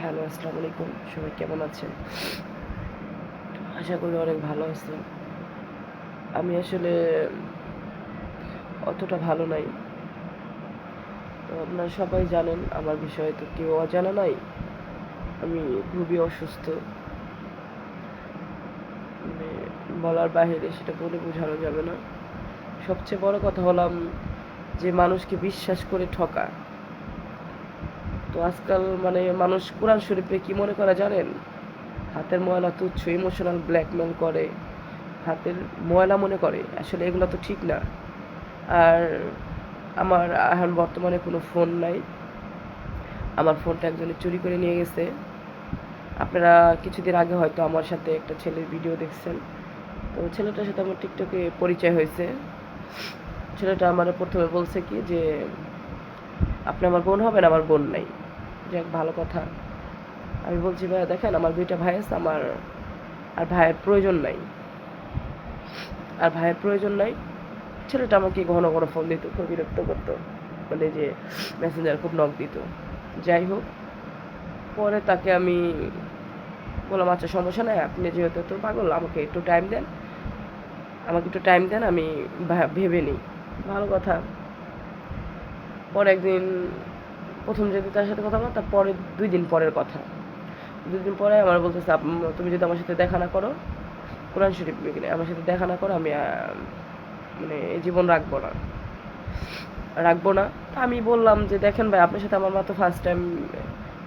Hello, আসসালামু আলাইকুম। সবাই কেমন আছেন? আশা করি অনেক ভালো আছেন। আমি আসলে অতটা ভালো নাই। তো আপনারা সবাই জানেন আমার বিষয়ে, তো কেউ অজানা নাই। আমি খুবই অসুস্থ। মানে বলার বাহিরে সেটা বলে বোঝানো যাবে না। সবচেয়ে বড় কথা হলাম যে মানুষকে বিশ্বাস করে ঠকা। তো আজকাল মানুষ কোরআন শরীফে কি মনে করে জানেন? হাতের ময়লা তুচ্ছ, ইমোশনাল ব্ল্যাকমেল করে, হাতের ময়লা মনে করে। আসলে এগুলো তো ঠিক না। আর আমার এখন বর্তমানে কোনো ফোন নাই। আমার ফোনটা একজনে চুরি করে নিয়ে গেছে। আপনারা কিছুদিন আগে হয়তো আমার সাথে একটা ছেলের ভিডিও দেখছেন। তো ছেলেটার সাথে আমার টিকটকে পরিচয় হয়েছে। ছেলেটা আমার প্রথমে বলছে কি যে আপনি আমার বোন হবেন, আমার বোন নাই। যাক, ভালো কথা। আমি বলছি ভাইয়া দেখেন আমার 2টা ভাই আছে, আমার আর ভাইয়ের প্রয়োজন নাই। ছেলেটা আমাকে ঘন ঘন ফোন দিত, খুব বিরক্ত করতো। যে মেসেঞ্জার খুব নক দিত। যাই হোক, পরে তাকে আমি বললাম আচ্ছা সমস্যা নাই, আপনি যেহেতু তো পাগল, আমাকে একটু টাইম দেন, আমি ভেবে নিই। ভালো কথা। পরে একদিন, প্রথম যেদিন তার সাথে কথা বললাম তার পরে 2 দিন পরের কথা, 2 দিন পরে আমার বলতেছে তুমি যদি আমার সাথে দেখা না করো, কোরআন শরীফ কিনে আমার সাথে দেখা না করো, আমি জীবন রাখবো না। তা আমি বললাম যে দেখেন ভাই, আপনার সাথে আমার মাত্র ফার্স্ট টাইম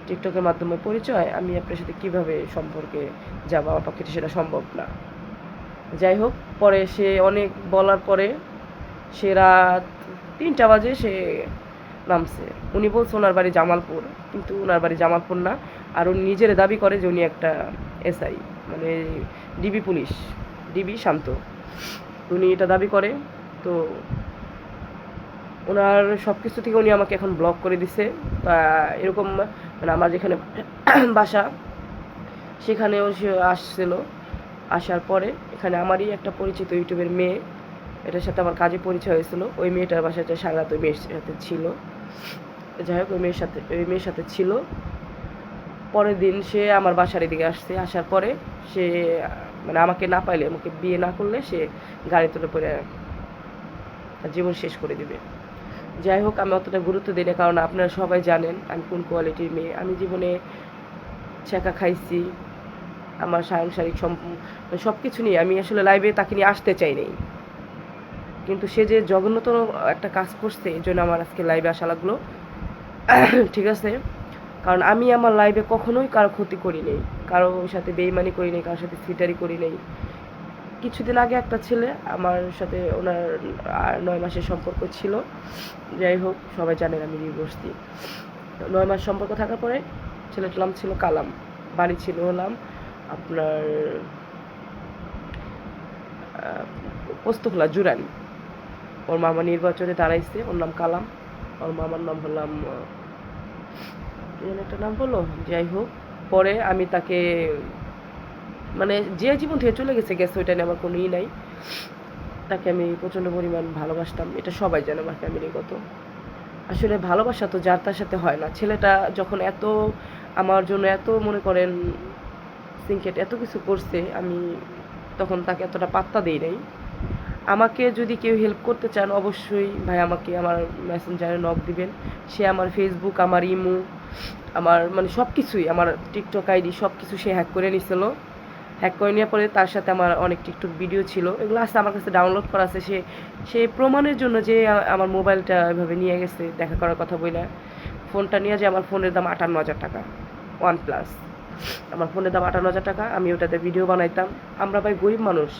টিকটকের মাধ্যমে পরিচয়, আমি আপনার সাথে কিভাবে সম্পর্কে যাবো, আমার পক্ষে সেটা সম্ভব না। যাই হোক, পরে সে অনেক বলার পরে সে রাত 3টা বাজে সে নামছে। উনি বলছে ওনার বাড়ি জামালপুর, কিন্তু ওনার বাড়ি জামালপুর না। আর উনি নিজের দাবি করে যে উনি একটা এসআই, মানে ডিবি পুলিশ, ডিবি শান্ত, উনি এটা দাবি করে। তো ওনার সব কিছু থেকে উনি আমাকে এখন ব্লক করে দিছে। এরকম আমার যেখানে বাসা সেখানেও সে আসছিল। আসার পরে এখানে আমারই একটা পরিচিত ইউটিউবের মেয়ে, এটার সাথে আমার কাজে পরিচয় হয়েছিল। ওই মেয়েটার বাসায় সারা রাত ওই মেয়ের সাথে ছিল। যাই হোক, ওই মেয়ের সাথে ছিল। পরের দিন সে আমার বাসার এদিকে আসছে। আসার পরে সে আমাকে না পাইলে, আমাকে বিয়ে না করলে সে গাড়ি তুলে পরে জীবন শেষ করে দিবে। যাই হোক, আমি অতটা গুরুত্ব দিই না, কারণ আপনারা সবাই জানেন আমি কোন কোয়ালিটির মেয়ে। আমি জীবনে ছ্যাঁকা খাইছি, আমার সাংসারিক সব কিছু নিয়ে আমি আসলে লাইভে তাকে নিয়ে আসতে চাই নাই, কিন্তু সে যে জঘন্যতর একটা কাজ করছে, এই জন্য আমার আজকে লাইভে আসা লাগলো। ঠিক আছে, কারণ আমি আমার লাইভে কখনোই কারো ক্ষতি করি নাই, কারোর সাথে বেইমানি করি নাই, কারোর সাথে সিটারি করি নাই। কিছুদিন আগে একটা ছেলে আমার সাথে, ওনার 9 মাসের সম্পর্ক ছিল। যাই হোক, সবাই জানেন আমি ডিভোর্স দিই। 9 মাস সম্পর্ক থাকার পরে ছেলেটার নাম ছিল কালাম, বাড়ি ছিল হলাম আপনার পোস্তখোলা জুরানি। ওর মামা নির্বাচনে দাঁড়াইছে, ওর নাম কালাম। ওর মামার নাম হলাম একটা নাম বললো। যাই হোক, পরে আমি তাকে যে জীবন থেকে চলে গেছে ওইটা নিয়ে আমার কোনো নাই। তাকে আমি প্রচণ্ড পরিমাণ ভালোবাসতাম, এটা সবাই জানে আমার ফ্যামিলিগত। আসলে ভালোবাসা তো যার তার সাথে হয় না। ছেলেটা যখন আমার জন্য এত মনে করেন সিনক্রেট এত কিছু করছে, আমি তখন তাকে এতটা পাত্তা দিই নাই। আমাকে যদি কেউ হেল্প করতে চান, অবশ্যই ভাই আমাকে আমার মেসেঞ্জারে নক দিবেন। সে আমার ফেসবুক, আমার ইমো, আমার সব কিছুই, আমার টিকটক আইডি সব কিছু সে হ্যাক করে নিছিল। হ্যাক করে নেওয়ার পরে তার সাথে আমার অনেক টিকটক ভিডিও ছিল, এগুলো আছে আমার কাছে ডাউনলোড করা আছে। সে প্রমাণের জন্য যে আমার মোবাইলটা এভাবে নিয়ে গেছে, দেখা করার কথা বইলা ফোনটা নিয়ে, যে আমার ফোনের দাম 58,000 টাকা, OnePlus। আমার ফোনের দাম 58,000 টাকা। আমি ওটাতে ভিডিও বানাইতাম। আমরা ভাই গরিব মানুষ,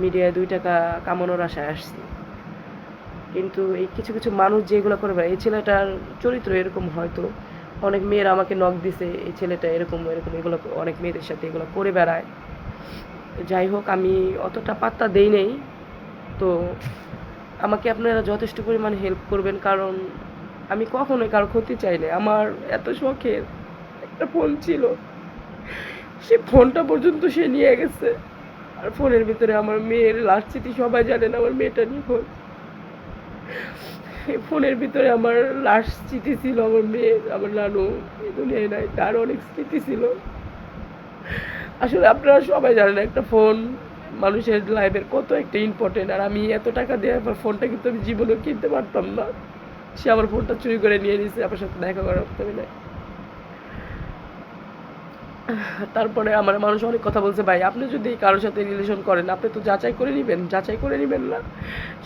মিডিয়ায় 2 টাকা কামানোর আশায় আসছি। কিন্তু এই কিছু কিছু মানুষ যেগুলো করে বেড়ায়, এই ছেলেটার চরিত্র এরকম। হয়তো অনেক মেয়েরা আমাকে নক দিছে, এই ছেলেটা এরকম এরকম, এগুলো অনেক মেয়েদের সাথে এগুলো করে বেড়ায়। যাই হোক, আমি অতটা পাত্তা দেই নেই। তো আমাকে আপনারা যথেষ্ট পরিমাণ হেল্প করবেন, কারণ আমি কখনোই কারো ক্ষতি চাই না। আমার এত শখের একটা ফোন ছিল, সে ফোনটা পর্যন্ত সে নিয়ে গেছে। আর ফোনের ভিতরে আমার মেয়ের লাস্ট স্মৃতি, সবাই জানেন আমার মেয়েটা নিখোঁজ। এই ফোনের ভিতরে আমার লাশ স্মৃতি ছিল, আমার মেয়ে, আমার নানু এই দুনিয়ায় নাই, তার অনেক স্মৃতি ছিল। আসলে আপনারা সবাই জানেন একটা ফোন মানুষের লাইফের কত একটা ইম্পর্টেন্ট। আর আমি এত টাকা দিয়ে আমার ফোনটা কিন্তু আমি জীবনেও কিনতে পারতাম না। সে আমার ফোনটা চুরি করে নিয়ে নিয়েছে, আমার সাথে দেখা করার আমি নাই। তারপরে আমার মানুষ অনেক কথা বলছে, ভাই আপনি যদি কারোর সাথে রিলেশন করেন আপনি তো যাচাই করে নেবেন না।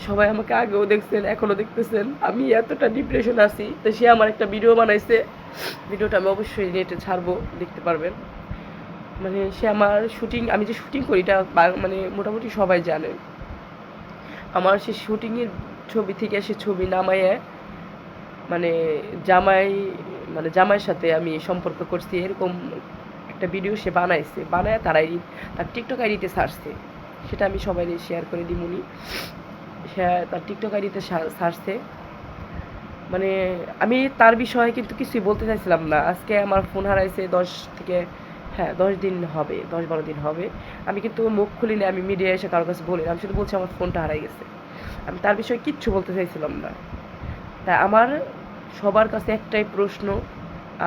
সবাই আমাকে আগেও দেখছেন, এখনো দেখতেছেন, আমি এতটা ডিপ্রেশন আছি। তো সে আমার একটা ভিডিও বানাইছে, ভিডিওটা আমি অবশ্যই নেটে ছাড়বো, দেখতে পারবেন। মানে সে আমার শুটিং, আমি যে শুটিং করি এটা মানে মোটামুটি সবাই জানে। আমার সে শুটিংয়ের ছবি থেকে সে ছবি নামাইয়ে মানে জামাইয়ের সাথে আমি সম্পর্ক করছি এরকম একটা ভিডিও সে বানায় তার টিকটক আইডিতে ছাড়ছে। সেটা আমি সবাই শেয়ার করে দিমুনি। সে তার টিকটক আইডিতে ছাড়ছে। মানে আমি তার বিষয়ে কিন্তু কিছুই বলতে চাইছিলাম না। আজকে আমার ফোন হারাইছে 10 দিন হবে, 10-12 দিন হবে। আমি কিন্তু মুখ খুলিনি, আমি মিডিয়ায় এসে কারোর কাছে বলি, আমি শুধু বলছি আমার ফোনটা হারাই গেছে। আমি তার বিষয়ে কিচ্ছু বলতে চাইছিলাম না। তাই আমার সবার কাছে একটাই প্রশ্ন,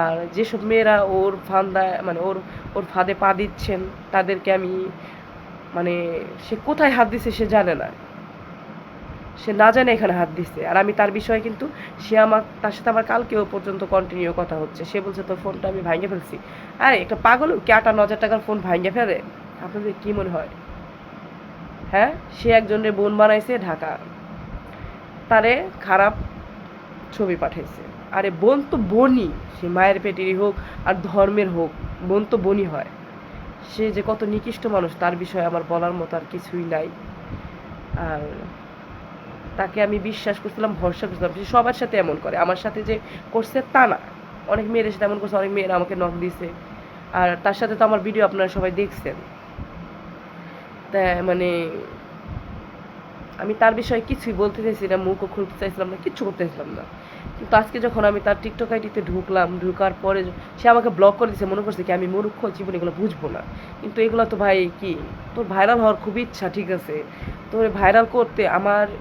আর যেসব মেয়েরা ওর ফান্দায় মানে ওর ফাঁদে পা দিচ্ছেন তাদেরকে আমি মানে সে কোথায় হাত দিছে সে জানে না, সে না জানে এখানে হাত দিচ্ছে। আর আমি তার বিষয়ে কিন্তু তার সাথে আমার কালকেও পর্যন্ত কন্টিনিউ কথা হচ্ছে। সে বলছে তোর ফোনটা আমি ভাঙে ফেলছি। আরে একটা পাগল কি 58,000 টাকার ফোন ভাঙে ফেলে? আপনাদের কি মনে হয়? হ্যাঁ, সে একজনের বোন বানাইছে ঢাকা, তারে খারাপ ছবি পাঠাইছে। আরে বোন তো বোনই, সে মায়ের পেটেরই হোক আর ধর্মের হোক, বোন তো বোনই হয়। সে যে কত নিকৃষ্ট মানুষ তার বিষয়ে আমার বলার মতো আর কিছুই নাই। আর তাকে আমি বিশ্বাস করছিলাম, ভরসা করছিলাম। সে সবার সাথে এমন করে, আমার সাথে যে করছে তা না, অনেক মেয়েদের সাথে এমন করছে, অনেক মেয়েরা আমাকে নক দিছে। আর তার সাথে তো আমার ভিডিও আপনারা সবাই দেখছেন। তা মানে আমি তার বিষয়ে কিছুই বলতে চাইছি না, মুখও খুলতে চাইছিলাম না, কিচ্ছু করতে চাইছিলাম না। কিন্তু আজকে যখন আমি তার টিকটক আইডিতে ঢুকার পরে সে আমাকে ব্লক করে দিয়েছে। মনে করছে কি আমি মূর্খ, জীবনে এগুলো বুঝবো না। কিন্তু এগুলো তো ভাই কি, তোর ভাইরাল হওয়ার খুব ইচ্ছা, ঠিক আছে, তোর ভাইরাল করতে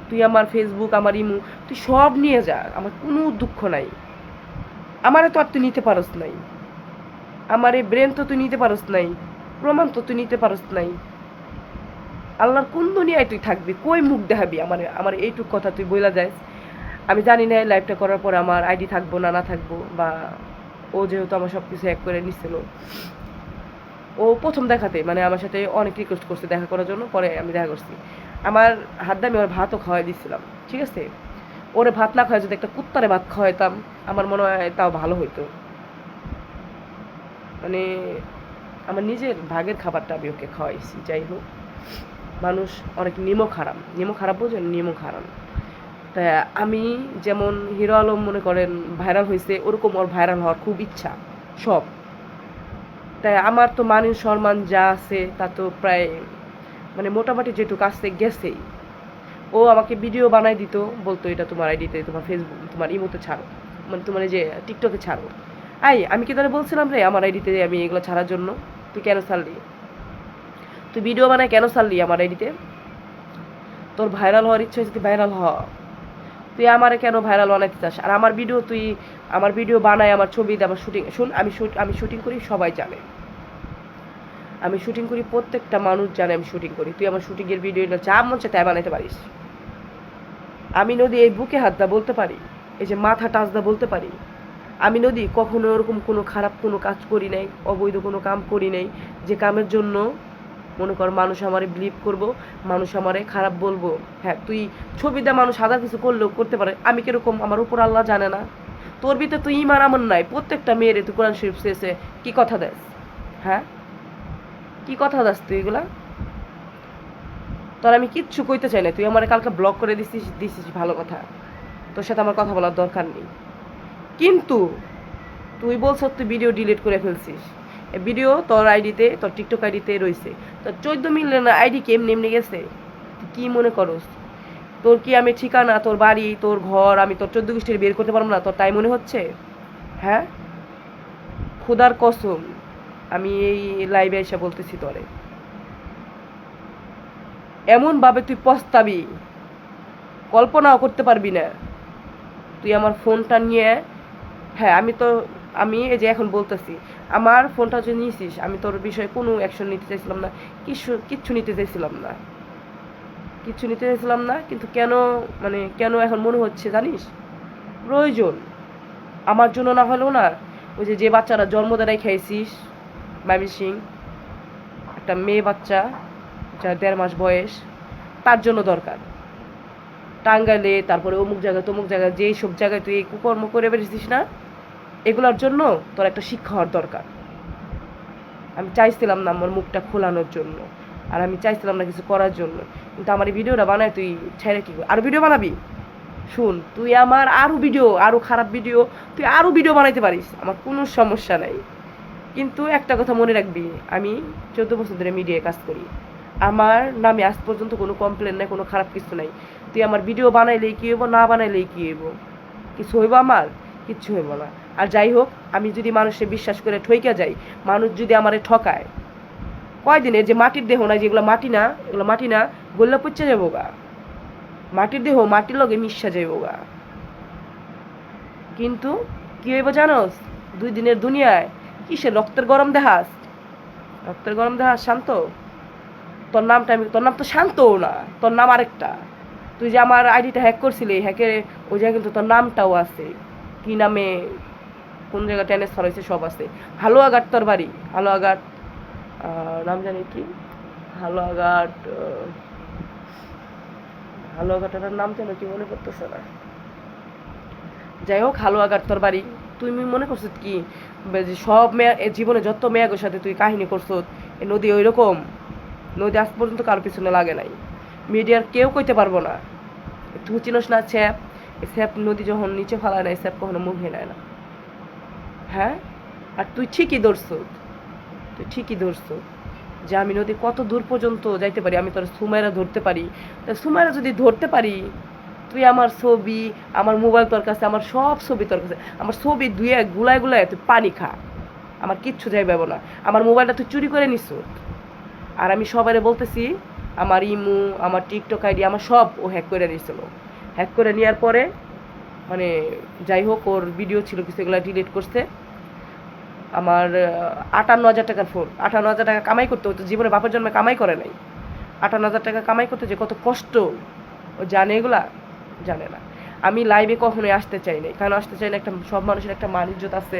তুই আমার ফেসবুক, আমার ইমু, তুই সব নিয়ে যা, আমার কোনো দুঃখ নাই। আমারে তো আর তুই নিতে পারস নাই, আমার এই ব্রেন তো তুই নিতে পারস নাই, প্রমাণ তো তুই নিতে পারস নাই। আল্লাহর কোন দুনিয়ায় তুই থাকবি, কই মুখ দেখাবি আমার এইটুক কথা তুই বইলা যাস। আমি জানি না লাইভটা করার পর আমার আইডি থাকবো না থাকবো, বা ও যেহেতু আমার সব কিছু এক করে নিছিল, ও প্রথম দেখাতে মানে আমার সাথে অনেক রিকোয়েস্ট করছে দেখা করার জন্য, পরে আমি দেখা করছি। আমার হাত দিয়ে আমি ওর ভাতও খাওয়াই দিচ্ছিলাম, ঠিক আছে। ওরে ভাত না খাওয়াই যদি একটা কুত্তারে ভাত খাওয়াইতাম আমার মনে হয় তাও ভালো হইতো। মানে আমার নিজের ভাগের খাবারটা আমি ওকে খাওয়াইছি। যাই হোক, মানুষ অনেক নিমক হারাম বোঝেন, নিমক হারাম। তা আমি যেমন হিরো আলম মনে করেন ভাইরাল হয়েছে, ওরকম ওর ভাইরাল হওয়ার খুব ইচ্ছা সব। তাই আমার তো মান সম্মান যা আছে তা তো প্রায় মানে মোটামুটি যেটুকু আসতে গেছেই। ও আমাকে ভিডিও বানাই দিত, বলতো এটা তোমার আইডিতে, তোমার ফেসবুক, তোমার ইমোতে ছাড়ো, মানে তোমার যে টিকটকে ছাড়ো। আমি কি তাহলে বলছিলাম রে আমার আইডিতে আমি এগুলো ছাড়ার জন্য? তুই কেন ছাড়লি? তুই ভিডিও বানায় কেন ছাড়লি আমার আইডিতে? তোর ভাইরাল হওয়ার ইচ্ছা হয়েছে, তুই ভাইরাল হ। তুই আমারে কেন ভাইরাল বানাইতে চাস? আর আমার ভিডিও বানায়, আমার ছবি দিয়ে, আমার শুটিং, আমি শুটিং করি, সবাই জানে আমি শুটিং করি, প্রত্যেকটা মানুষ জানে আমি শুটিং করি। তুই আমার শুটিংয়ের ভিডিও যা মন চায় তাই বানাইতে পারিস। আমি নদী এই বুকে হাত দা বলতে পারি, এই যে মাথা টাচ দা বলতে পারি, আমি নদী কখনো ওরকম কোনো খারাপ কোনো কাজ করি নাই, অবৈধ কোনো কাম করি নাই যে কামের জন্য মনে কর মানুষ আমারে বিলিভ করবো, মানুষ আমারে খারাপ বলবো। হ্যাঁ, তুই ছবি দিয়ে মানুষ হাজার কিছু করলেও করতে পারে, আমি কিরকম আমার উপর আল্লাহ জানে না? তোর ভিতরে তুই ইমান আমন নাই, প্রত্যেকটা মেয়েরে তুই কোরআন শরীফ শেষে কি কথা দেস? হ্যাঁ, কি কথা দাস তুই এগুলা? তোর আমি কিচ্ছু কইতে চাই না, তুই আমার কালকে ব্লক করে দিছিস ভালো কথা, তোর সাথে আমার কথা বলার দরকার নেই। কিন্তু তুই বলছ তুই ভিডিও ডিলিট করে ফেলছিস, ভিডিও তোর আইডিতে, তোর টিকটক আইডিতে রয়েছে। তোর 14 মিলিয়ন আইডি এমনি গেছে, তুই কি মনে করস? তোর কি আমি ঠিকানা, তোর বাড়ি, তোর ঘর আমি তোর 14 গোষ্ঠীর বের করতে পারবো না? তোর তাই মনে হচ্ছে? হ্যাঁ, খুদার কসম আমি এই লাইভে এসে বলতেছি তোরে, এমন ভাবে তুই পস্তাবি কল্পনাও করতে পারবি না। তুই আমার ফোনটা নিয়ে, হ্যাঁ আমি এই যে এখন বলতেছি, আমার ফোনটা যে নিয়েছিস, আমি তোর বিষয়ে কোনো অ্যাকশন নিতে চাইছিলাম না, কিচ্ছু নিতে চাইছিলাম না, কিন্তু কেন, মানে কেন এখন মনে হচ্ছে জানিস, প্রয়োজন আমার জন্য না হলেও না, ওই যে বাচ্চারা জন্ম দ্বারাই খাইছিস মামি সিং, একটা মেয়ে বাচ্চা যার 1.5 মাস বয়স, তার জন্য দরকার। টাঙ্গাইলে, তারপরে অমুক জায়গায় তমুক জায়গায়, যেই সব জায়গায় তুই এই কুকর্ম করে বেরিয়েছিস না, এগুলোর জন্য তোর একটা শিক্ষা হওয়ার দরকার। আমি চাইছিলাম না আমার মুখটা খোলানোর জন্য, আর আমি চাইছিলাম না কিছু করার জন্য, কিন্তু আমার এই ভিডিওটা বানায় তুই ছেড়ে কি আরো ভিডিও বানাবি? শুন, তুই আমার আরো খারাপ ভিডিও, তুই আরো ভিডিও বানাইতে পারিস, আমার কোনো সমস্যা নাই। কিন্তু একটা কথা মনে রাখবি, আমি 14 বছর ধরে মিডিয়ায় কাজ করি, আমার নামে আজ পর্যন্ত কোনো কমপ্লেন নাই, কোনো খারাপ কিছু নাই। তুই আমার ভিডিও বানাইলেই কি হইব, না বানাইলেই কি হইব? কিছু হইব আমার? কিচ্ছু হইব না। আর যাই হোক, আমি যদি মানুষে বিশ্বাস করে ঠইকা যাই, মানুষ যদি আমারে ঠকায়, কয়দিনের যে মাটির দেহ না, যেগুলো মাটি না, গল্লা পচে যাবো গা, মাটির দেহ মাটির লগে মিশা যাইব গা। কিন্তু কি হইব জানোস, 2 দিনের দুনিয়ায় কিসের রক্তের গরম দেখাস, শান্ত? তোর নাম তো শান্তও না, তোর নাম আরেকটা। তুই যে আমার আইডিটা হ্যাক করছিলি, হ্যাকের ওই জায়গায় কিন্তু তোর নামটাও আছে, কি নামে, কোন জায়গায় ট্রান্সফার হয়েছে সব আছে। হালুয়াঘাট তোর বাড়ি, হালুয়াঘাট, নাম জানি কি, হালুয়াঘাটের নাম যেন কি মনে করতেছে না। যাই হোক, হালুয়াঘাট তোর বাড়ি। তুই মনে করছিস কি সব মেয়ে জীবনে যত মেয়েগুলোর সাথে তুই কাহিনী করছিস, এই নদী ওই রকম? নদী আজ পর্যন্ত কারোর পিছনে লাগে নাই, মিডিয়ার কেউ কইতে পারবো না। তুই চিনস না স্যাপ? এই স্যাপ নদী যখন নিচে ফেলায় না, এই স্যাপ কখনো মুখে নেয় না। হ্যাঁ, আর তুই ঠিকই ধরছ যে আমি নদী কত দূর পর্যন্ত যাইতে পারি, আমি তোর সুমাইরা ধরতে পারি। সুমাইরা যদি ধরতে পারি, তুই আমার ছবি, আমার মোবাইল তোর কাছে, আমার সব ছবি তোর কাছে, আমার ছবি ধুয়ে গুলায় তুই পানি খা, আমার কিচ্ছু যাইবে না। আমার মোবাইলটা তুই চুরি করে নিস, আর আমি সবারে বলতেছি, আমার ইমু, আমার টিকটক আইডি, আমার সব ও হ্যাক করে নিয়েছিল। হ্যাক করে নেওয়ার পরে, মানে যাই হোক, ওর ভিডিও ছিল কিছু, এগুলো ডিলিট করছে। আমার 58,000 টাকার ফোন, 58,000 টাকা কামাই করতে হতো, জীবনে বাপের জন্মে কামাই করে নাই। 58,000 টাকা কামাই করতে যে কত কষ্ট, ও জানে? এগুলা জানে না। আমি লাইভে কখনোই আসতে চাই নাই, কারণ আসতে চাই না, একটা সব মানুষের একটা মান ইজ্জত আছে,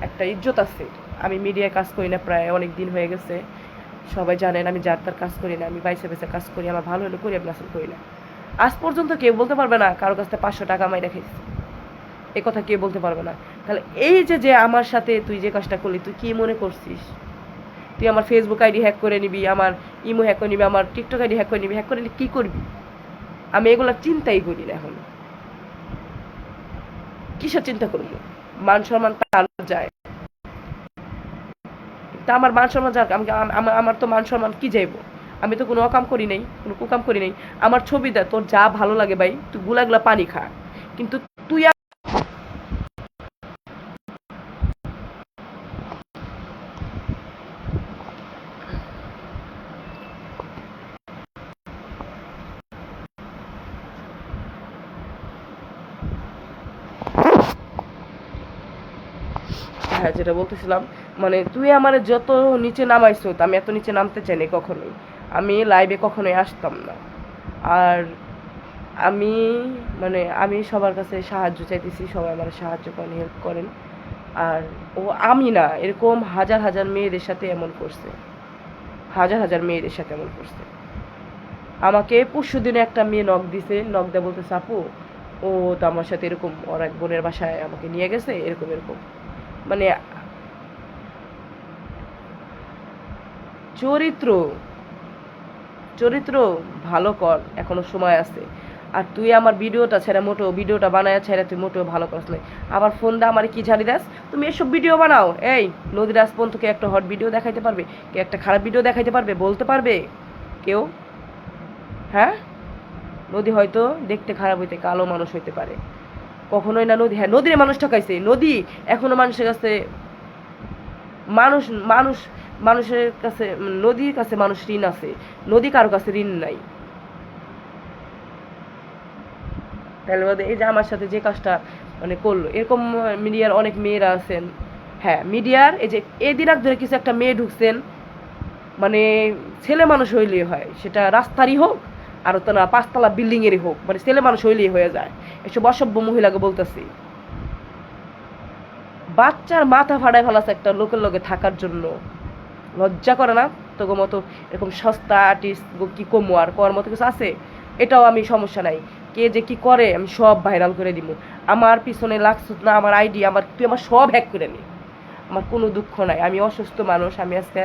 একটা ইজ্জত আছে। আমি মিডিয়ায় কাজ করি না, প্রায় অনেক দিন হয়ে গেছে, সবাই জানেন। আমি যার তার কাজ করি না, আমি বাইসে কাজ করি, আমার ভালো হলে করি, আমি আসলে করি না। আজ পর্যন্ত কেউ বলতে পারবে না কারো কাছ থেকে 500 টাকা আমি রেখেছি, এ কথা কেউ বলতে পারবে না। তাহলে এই যে আমার সাথে তুই যে কাজটা করলি, তুই কি মনে করছিস? তুই আমার ফেসবুক আইডি হ্যাক করে নিবি, আমার ইমো হ্যাক করে নিবি, আমার টিকটক আইডি হ্যাক করে নিবি, হ্যাক করে নিলে কী করবি? আমি এগুলো চিন্তাই করি না এখন। কিসের চিন্তা করবো? মান সম্মান তার যায়, তা আমার মান সম্মান যাক, আমার তো মান সম্মান কি যাইব? আমি তো কোনো অকাম করি নাই, কোনো কুকাম করি নাই। আমার ছবি দা, তোর যা ভালো লাগে ভাই, তুই গুলা পানি খা, কিন্তু তুই হ্যাঁ, যেটা বলতেছিলাম, মানে তুই আমার যত নিচে নামাইছো, আমি এত নিচে নামতে চাই না কখনোই, আমি লাইভে কখনোই আসতাম না। আর আমি, মানে আমি সবার কাছে সাহায্য চাইতেছি, সবাই আমার সাহায্য করেন, হেল্প করেন। আর ও আমি না, এরকম হাজার মেয়েদের সাথে এমন করছে, হাজার মেয়েদের সাথে এমন করছে। আমাকে পরশু দিনে একটা মেয়ে নক দিছে, নক দেয়া বলতেছে, আপু ও তো আমার সাথে এরকম, ওর এক বোনের বাসায় আমাকে নিয়ে গেছে, এরকম মানে চরিত্র চরিত্র ভালো কর, এখনো সময় আছে। আর তুই আমার ভিডিওটা বানায় ছেড়ে তুই মোটেও ভালো করস নাই। আবার ফোন দা আমার কি ঝাড়ি দাস, তুমি এসব ভিডিও বানাও? এই নদীর আসপন তোকে একটা হট ভিডিও দেখাইতে পারবে? কে একটা খারাপ ভিডিও দেখাইতে পারবে? বলতে পারবে কেউ? হ্যাঁ, নদী হয়তো দেখতে খারাপ হইতে, কালো মানুষ হইতে পারে, কখনোই না নদী, হ্যাঁ নদীর মানুষ ঠকাইছে, নদী এখনো মানুষের কাছে, মানুষ মানুষ মানুষের কাছে, নদীর কাছে মানুষ ঋণ আছে, নদী কারো কাছে ঋণ নাই। তাহলে এই যে আমার সাথে যে কাজটা মানে করলো। এরকম মিডিয়ার অনেক মেয়েরা আছেন। হ্যাঁ, মিডিয়ার এই যে এদিন এক ধরে কিছু একটা মেয়ে ঢুকছেন, মানে ছেলে মানুষ হইলেই হয়, সেটা রাস্তারই হোক আর তো না 5 তলা বিল্ডিংয়েরই হোক, মানে ছেলে মানুষ হইলেই হয়ে যায়। এসব অসভ্য মহিলাকে বলতেছি, বাচ্চার মাথা ফাড়ায় ফেলাছে একটা লোকের লগে থাকার জন্য। লজ্জা করে না তোকে মতো এরকম সস্তা আর্টিস্ট কি কমো আর করার মতো কিছু আছে? এটাও আমি সমস্যা নাই, কে যে কি করে আমি সব ভাইরাল করে দিব। আমার পিছনে লাগছ না, আমার আইডি আমার, তুই আমার সব হ্যাক করে নি, আমার কোনো দুঃখ নাই। আমি অসুস্থ মানুষ, আমি আজকে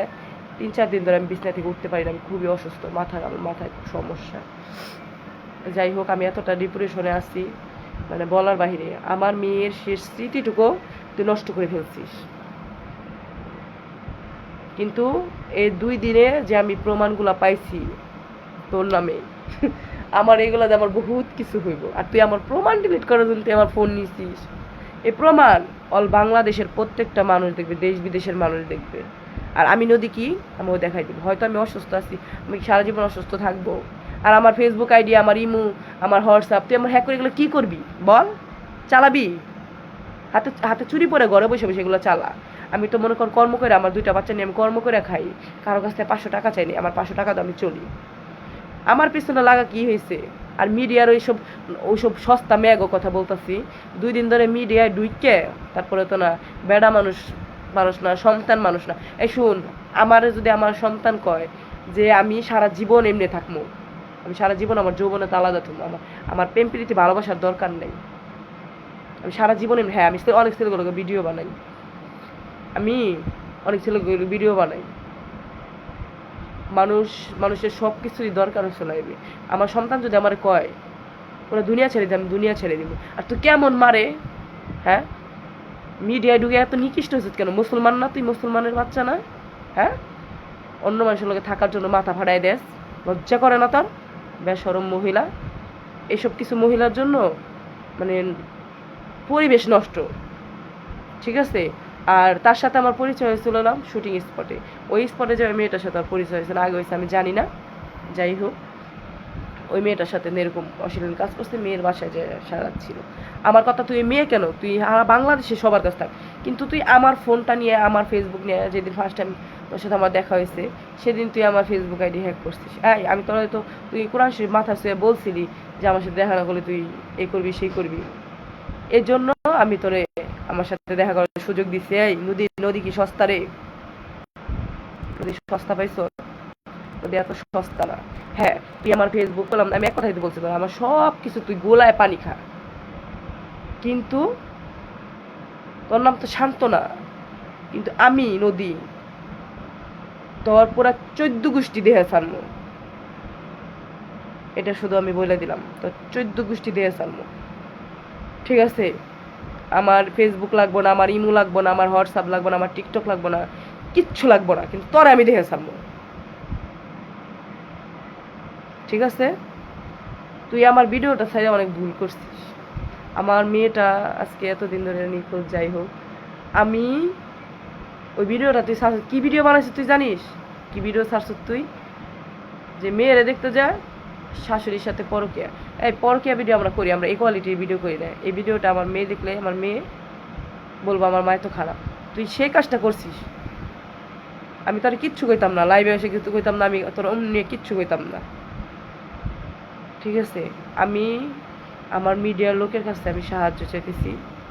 3-4 দিন ধরে আমি বিছনা থেকে উঠতে পারি না, আমি খুবই অসুস্থ, আমার মাথায় খুব সমস্যা। যাই হোক, আমি এতটা ডিপ্রেশনে আছি মানে বলার বাহিরে। আমার মেয়ের শেষ স্মৃতিটুকু তুই নষ্ট করে ফেলছিস। কিন্তু এই 2 দিনে যে আমি প্রমাণগুলা পাইছি তোর নামে, আমার এগুলাতে আমার বহুত কিছু হইব। আর তুই আমার প্রমাণ ডিলিট করার জন্য তুই আমার ফোন নিছিস, এই প্রমাণ অল বাংলাদেশের প্রত্যেকটা মানুষ দেখবে, দেশ বিদেশের মানুষ দেখবে। আর আমি নদী কি আমিও দেখাই দিব। হয়তো আমি অসুস্থ আছি, আমি সারা জীবন অসুস্থ থাকবো। আর আমার ফেসবুক আইডি, আমার ইমো, আমার হোয়াটসঅ্যাপ তুই আমার হ্যাক করে এগুলো কী করবি বল? চালাবি? হাতে হাতে চুরি পরে ঘরে বসে বসে এগুলো চালা। আমি তো মনে কর কর্ম করে, আমার 2টা বাচ্চা নিয়ে আমি কর্ম করে খাই, কারো কাছ থেকে 500 টাকা চাইনি, আমার 500 টাকা তো আমি চলি। আমার পিছনে লাগা কি হয়েছে? আর মিডিয়ার ওইসব সস্তা মেঘ কথা বলতেছি, 2 দিন ধরে মিডিয়ায় ঢুইকে তারপরে তো না বেড়া মানুষ মানুষ না, সন্তান মানুষ না। এই শুন, আমার যদি আমার সন্তান কয় যে আমি সারা জীবন এমনি থাকবো, আমি সারা জীবন আমার যৌবনে আলাদা থাকবো, আমার প্রেম প্রীতি ভালোবাসার দরকার নেই, আমি সারা জীবন এমনি। হ্যাঁ, আমি অনেক ছেলেগুলোকে ভিডিও বানাই, আমি অনেক ছেলেগুলো ভিডিও বানাই। মানুষের সব কিছুই দরকার হচ্ছে লাইবে। আমার সন্তান যদি আমার কয় ওরা দুনিয়া ছেড়ে দিই, আমি দুনিয়া ছেড়ে দিব। আর তুই কেমন মারে? হ্যাঁ, মিডিয়ায় ঢুকে এত নিকৃষ্ট হয়েছিস কেন? মুসলমান না তুই? মুসলমানের বাচ্চা না? হ্যাঁ, অন্য মানুষের লোকে থাকার জন্য মাথা ফাড়াই দেস, লজ্জা করে না তোর? বেশরম মহিলা। এসব কিছু মহিলার জন্য মানে পরিবেশ নষ্ট, ঠিক আছে? আর তার সাথে আমার পরিচয় হয়েছিল না শুটিং স্পটে, ওই স্পটে যে মেয়েটার সাথে আমার পরিচয় হয়েছিল, আগে হয়েছে আমি জানি না। যাই হোক, ওই মেয়েটার সাথে এরকম অশ্লীল কাজ করছে, মেয়ের বাসায় যে সারাচ্ছিল। আমার কথা, তুই মেয়ে কেন, তুই বাংলাদেশে সবার কাছ থাক, কিন্তু তুই আমার ফোনটা নিয়ে, আমার ফেসবুক নিয়ে, যেদিন ফার্স্ট টাইম তোর সাথে আমার দেখা হয়েছে সেদিন তুই আমার ফেসবুক আইডি হ্যাক করছিস। আমি তোর হয়তো, তুই কোরআন শরীফ মাথা শুয়ে বলছিলি যে আমার সাথে দেখা না করলে তুই এই করবি সেই করবি, এর জন্য আমি তোরে আমার সাথে দেখা করার সুযোগ দিছি। এই নদী কি সস্তা রে? নদী সস্তা পাইছো? নদী এত সস্তা না। হ্যাঁ, তুই আমার ফেসবুক করলাম, আমি এক কথাই তো বলছি, আমার সব কিছু তুই গোলায় পানি খা, কিন্তু তোর নাম তো শান্ত না। কিন্তু আমি নদী তোর পুরা 14 গোষ্ঠী দেহে ছাড়মো, এটা শুধু আমি বলে দিলাম, তোর 14 গোষ্ঠী দেহে ছাড়মো, ঠিক আছে? আমার ফেসবুক লাগবো না, আমার ইমো লাগবো না, আমার হোয়াটসঅ্যাপ লাগবো না, আমার টিকটক লাগবো না, কিচ্ছু লাগবো না, কিন্তু তোরে আমি দেখে ছাড়বো, ঠিক আছে? তুই আমার ভিডিওটা ছাড়ে অনেক ভুল করছিস। আমার মেয়েটা আজকে এতদিন ধরে নিখোঁজ। যাই হোক, আমি ওই ভিডিওটা তুই কি ভিডিও বানাইছিস তুই জানিস? কি ভিডিও ছাড়ছিস তুই? যে মেয়েরা দেখতে যায় শাশুড়ির সাথে পরকিয়া। এই পরকিয়া ভিডিও আমরা করি, আমরা ইকুয়ালিটির ভিডিও করি না। এই ভিডিওটা আমার মেয়ে দেখলে আমার মেয়ে বলবো আমার মায় তো খারাপ। তুই সেই কাজটা করছিস, আমি তোর কিচ্ছু কইতাম না, লাইভে এসে কিছু কইতাম না, আমি তোর অন্য কিচ্ছু কইতাম না, ঠিক আছে? আমি আমার মিডিয়ার লোকের কাছে আমি সাহায্য চাইতেছি,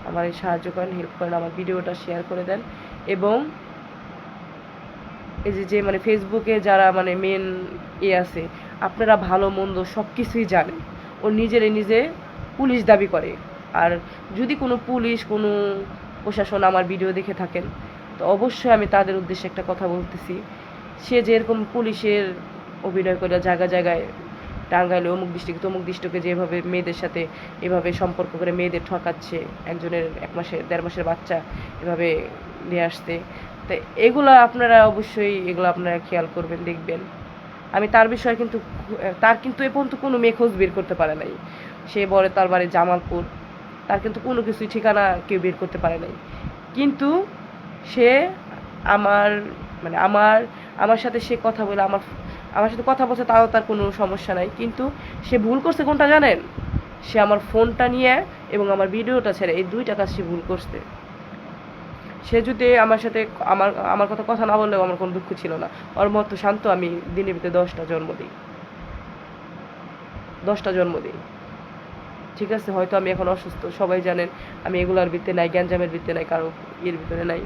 আমার এই সাহায্য করেন, হেল্প করেন, আমার ভিডিওটা শেয়ার করে দেন। এবং এই যে মানে ফেসবুকে যারা মানে মেন আছে, আপনারা ভালো মন্দ সব কিছুই জানেন। ও নিজে পুলিশ দাবি করে। আর যদি কোনো পুলিশ, কোনো প্রশাসন আমার ভিডিও দেখে থাকেন, তো অবশ্যই আমি তাদের উদ্দেশ্যে একটা কথা বলতেছি, সে যে এরকম পুলিশের অভিনয় করে জায়গায় জায়গায় টাঙ্গাইলে অমুক ডিস্ট্রিক্ট তমুক ডিস্ট্রিক্টে যেভাবে মেয়েদের সাথে এভাবে সম্পর্ক করে মেয়েদের ঠকাচ্ছে, একজনের 1 মাসের 1.5 মাসের বাচ্চা এভাবে নিয়ে আসতে, তো এগুলো আপনারা অবশ্যই এগুলো আপনারা খেয়াল করবেন, দেখবেন। আমি তার বিষয়ে কিন্তু এ পর্যন্ত কোনো মেয়ে খোঁজ বের করতে পারে নাই। সে বলে তার বাড়ি জামালপুর, তার কিন্তু কোনো কিছুই ঠিকানা কেউ বের করতে পারে নাই। কিন্তু সে আমার মানে আমার সাথে সে কথা বলে, আমার সাথে কথা বলছে, তাও তার কোনো সমস্যা নাই। কিন্তু সে ভুল করছে কোনটা জানেন? সে আমার ফোনটা নিয়ে এবং আমার ভিডিওটা ছেড়ে এই দুইটা কাজ সে ভুল করছে। সে যদি আমার সাথে আমার আমার কথা কথা না বললেও আমার কোনো দুঃখ ছিল না। ওর মতো শান্ত আমি দিনের ভিতরে 10টা জন্ম দিই, 10টা জন্ম দিই। ঠিক আছে, হয়তো আমি এখন অসুস্থ, সবাই জানেন। আমি এগুলার ভিতরে নাই, গ্যাঞ্জামের ভিতরে নাই, কারো ইয়ের ভিতরে নাই।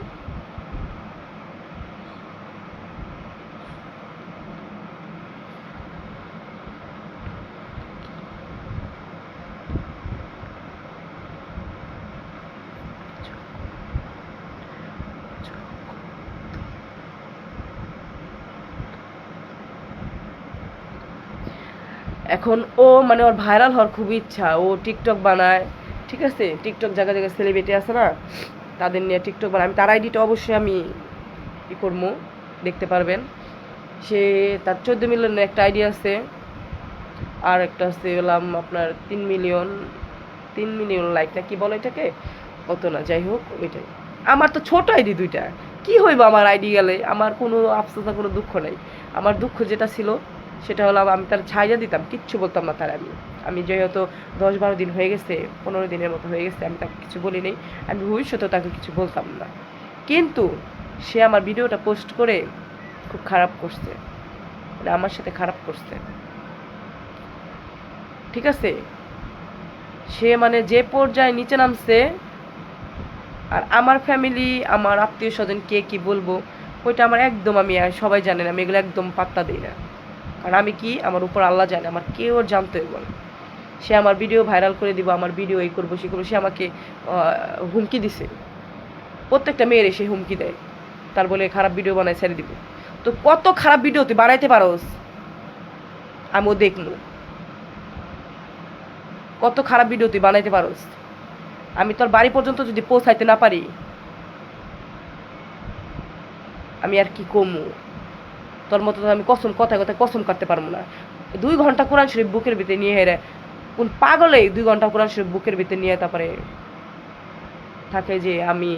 এখন ও মানে ওর ভাইরাল হওয়ার খুব ইচ্ছা, ও টিকটক বানায়। ঠিক আছে, টিকটক জায়গায় জায়গায় সেলিব্রিটি আছে না, তাদের নিয়ে টিকটক বানায়। আমি তার আইডিটা অবশ্যই আমি ই করবো, দেখতে পারবেন। সে তার 14 মিলিয়নের একটা আইডি আছে, আর একটা আছে বললাম আপনার 3 মিলিয়ন লাইক না কি বলে এটাকে, অত না, যাই হোক ওইটাই। আমার তো ছোট আইডি দুইটা, কি হইব আমার আইডি গেলে? আমার কোনো আফসোস না, কোনো দুঃখ নাই। আমার দুঃখ যেটা ছিল সেটা হলো আমি তার ছাইয়া দিতাম, কিচ্ছু বলতাম না তার। আমি যেহেতু 10-12 দিন হয়ে গেছে, 15 দিনের মতো হয়ে গেছে, আমি তাকে কিছু বলি নাই। আমি ভবিষ্যতেও তাকে কিছু বলতাম না। কিন্তু সে আমার ভিডিওটা পোস্ট করে খুব খারাপ করছে, মানে আমার সাথে খারাপ করছে। ঠিক আছে, সে মানে যে পর্যায়ে নিচে নামছে, আর আমার ফ্যামিলি, আমার আত্মীয় স্বজন কে কি বলবো ওইটা আমার একদম, আমি সবাই জানেন আমি এগুলো একদম পাত্তা দিই না। কারণ আমি কি, আমার উপর আল্লাহ জানে, আমার কেউ জানতে হইব না। সে আমার ভিডিও ভাইরাল করে দিব, আমার ভিডিও এই করবো সে করবো, সে আমাকে হুমকি দিছে। প্রত্যেকটা মেয়ের সে হুমকি দেয়, তার বলে খারাপ ভিডিও বানায় ছেড়ে দিব। তো কত খারাপ ভিডিও তুই বানাইতে পারোস, আমিও দেখবো। কত খারাপ ভিডিও তুই বানাইতে পারোস, আমি তোর বাড়ি পর্যন্ত যদি পৌঁছাইতে না পারি, আমি আর কি কমু? তোর মতো তো আমি কসম, কথায় কথায় কসম কাটতে পারবো না। 2 ঘন্টা কোরআন শরীফ বুকের ভিতরে নিয়ে হেরে, কোন পাগলে 2 ঘন্টা কোরআন শরীফ বুকের ভিতরে নিয়ে তারপরে থাকে যে আমি